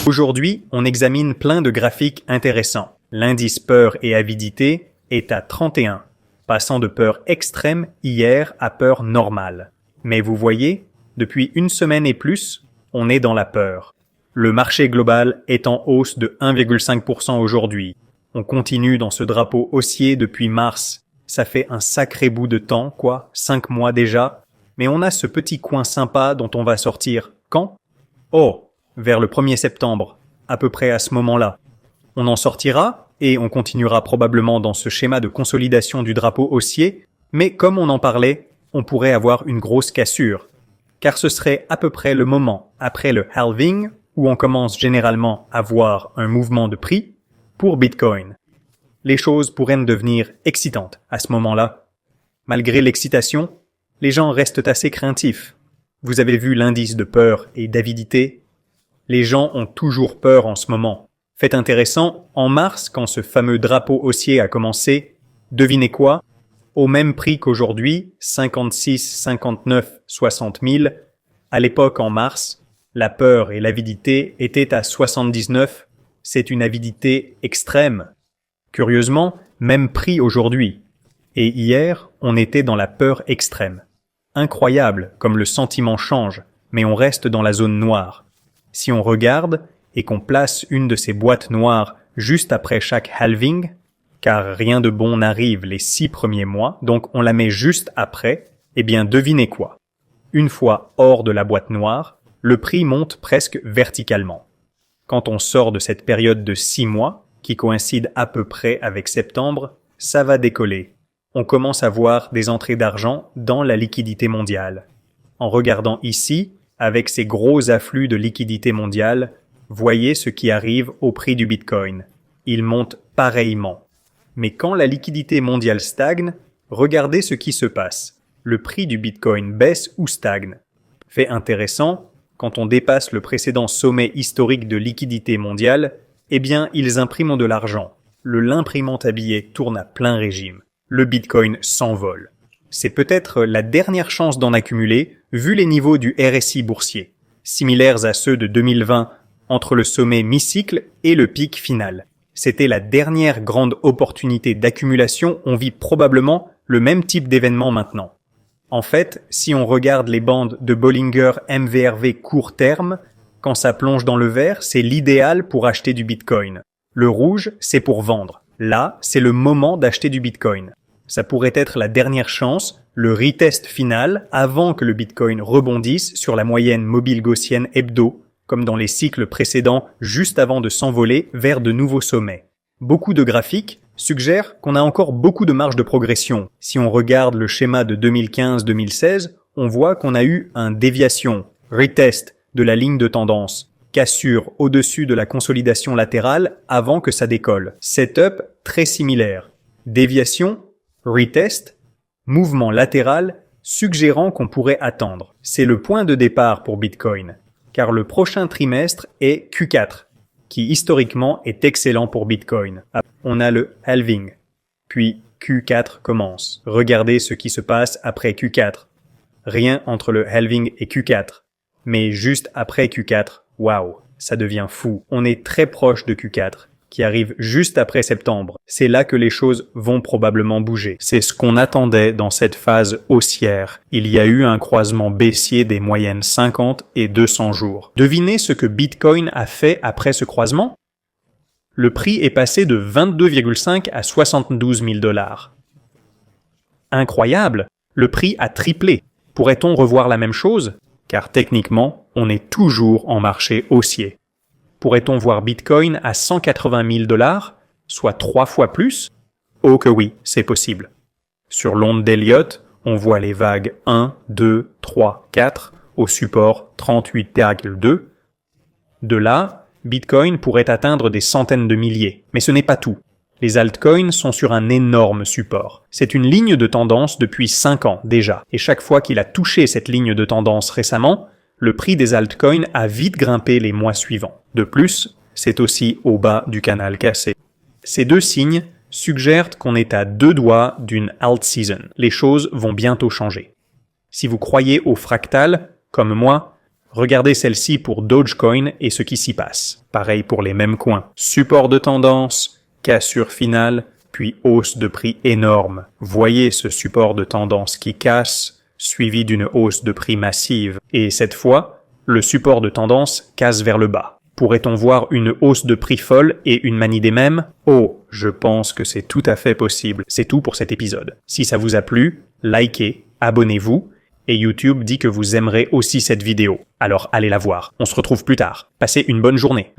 Aujourd'hui, on examine plein de graphiques intéressants. L'indice peur et avidité est à 31, passant de peur extrême hier à peur normale. Mais vous voyez, depuis une semaine et plus, on est dans la peur. Le marché global est en hausse de 1,5% aujourd'hui. On continue dans ce drapeau haussier depuis mars. Ça fait un sacré bout de temps, 5 mois déjà. Mais on a ce petit coin sympa dont on va sortir quand? Oh, vers le 1er septembre, à peu près à ce moment-là. On en sortira et on continuera probablement dans ce schéma de consolidation du drapeau haussier, mais comme on en parlait, on pourrait avoir une grosse cassure. Car ce serait à peu près le moment après le halving où on commence généralement à voir un mouvement de prix pour Bitcoin. Les choses pourraient devenir excitantes à ce moment-là. Malgré l'excitation, les gens restent assez craintifs. Vous avez vu l'indice de peur et d'avidité? Les gens ont toujours peur en ce moment. Fait intéressant, en mars, quand ce fameux drapeau haussier a commencé, devinez quoi? Au même prix qu'aujourd'hui, 56, 59, 60 000, à l'époque en mars, la peur et l'avidité étaient à 79. C'est une avidité extrême. Curieusement, même prix aujourd'hui. Et hier, on était dans la peur extrême. Incroyable comme le sentiment change, mais on reste dans la zone noire. Si on regarde et qu'on place une de ces boîtes noires juste après chaque halving, car rien de bon n'arrive les 6 premiers mois, donc on la met juste après, eh bien devinez quoi? Une fois hors de la boîte noire, le prix monte presque verticalement. Quand on sort de cette période de 6 mois, qui coïncide à peu près avec septembre, ça va décoller. On commence à voir des entrées d'argent dans la liquidité mondiale. En regardant ici, avec ces gros afflux de liquidité mondiale, voyez ce qui arrive au prix du Bitcoin. Il monte pareillement. Mais quand la liquidité mondiale stagne, regardez ce qui se passe. Le prix du Bitcoin baisse ou stagne. Fait intéressant, quand on dépasse le précédent sommet historique de liquidité mondiale, eh bien, ils impriment de l'argent. L'imprimante à billets tourne à plein régime. Le Bitcoin s'envole. C'est peut-être la dernière chance d'en accumuler, vu les niveaux du RSI boursier, similaires à ceux de 2020 entre le sommet mi-cycle et le pic final. C'était la dernière grande opportunité d'accumulation, on vit probablement le même type d'événement maintenant. En fait, si on regarde les bandes de Bollinger MVRV court terme, quand ça plonge dans le vert, c'est l'idéal pour acheter du Bitcoin. Le rouge, c'est pour vendre. Là, c'est le moment d'acheter du Bitcoin. Ça pourrait être la dernière chance, le retest final, avant que le Bitcoin rebondisse sur la moyenne mobile gaussienne hebdo, comme dans les cycles précédents, juste avant de s'envoler vers de nouveaux sommets. Beaucoup de graphiques suggèrent qu'on a encore beaucoup de marge de progression. Si on regarde le schéma de 2015-2016, on voit qu'on a eu un déviation, retest de la ligne de tendance, cassure au-dessus de la consolidation latérale avant que ça décolle. Setup très similaire. Déviation, retest, mouvement latéral suggérant qu'on pourrait attendre. C'est le point de départ pour Bitcoin, car le prochain trimestre est Q4, qui historiquement est excellent pour Bitcoin. On a le halving, puis Q4 commence. Regardez ce qui se passe après Q4. Rien entre le halving et Q4. Mais juste après Q4, waouh, ça devient fou. On est très proche de Q4, qui arrive juste après septembre. C'est là que les choses vont probablement bouger. C'est ce qu'on attendait dans cette phase haussière. Il y a eu un croisement baissier des moyennes 50 et 200 jours. Devinez ce que Bitcoin a fait après ce croisement? Le prix est passé de 22,5 à 72 000 $. Incroyable! Le prix a triplé. Pourrait-on revoir la même chose? Car techniquement, on est toujours en marché haussier. Pourrait-on voir Bitcoin à 180 000 $, soit 3 fois plus? Oh que oui, c'est possible. Sur l'onde d'Elliott, on voit les vagues 1, 2, 3, 4 au support 38,2. De là, Bitcoin pourrait atteindre des centaines de milliers. Mais ce n'est pas tout. Les altcoins sont sur un énorme support. C'est une ligne de tendance depuis 5 ans déjà. Et chaque fois qu'il a touché cette ligne de tendance récemment, le prix des altcoins a vite grimpé les mois suivants. De plus, c'est aussi au bas du canal cassé. Ces deux signes suggèrent qu'on est à 2 doigts d'une alt season. Les choses vont bientôt changer. Si vous croyez au fractal, comme moi, Regardez celle-ci pour Dogecoin et ce qui s'y passe. Pareil pour les mêmes coins. Support de tendance, cassure finale, puis hausse de prix énorme. Voyez ce support de tendance qui casse, suivi d'une hausse de prix massive. Et cette fois, le support de tendance casse vers le bas. Pourrait-on voir une hausse de prix folle et une manie des mêmes? Oh, je pense que c'est tout à fait possible. C'est tout pour cet épisode. Si ça vous a plu, likez, abonnez-vous, et YouTube dit que vous aimerez aussi cette vidéo. Alors allez la voir. On se retrouve plus tard. Passez une bonne journée.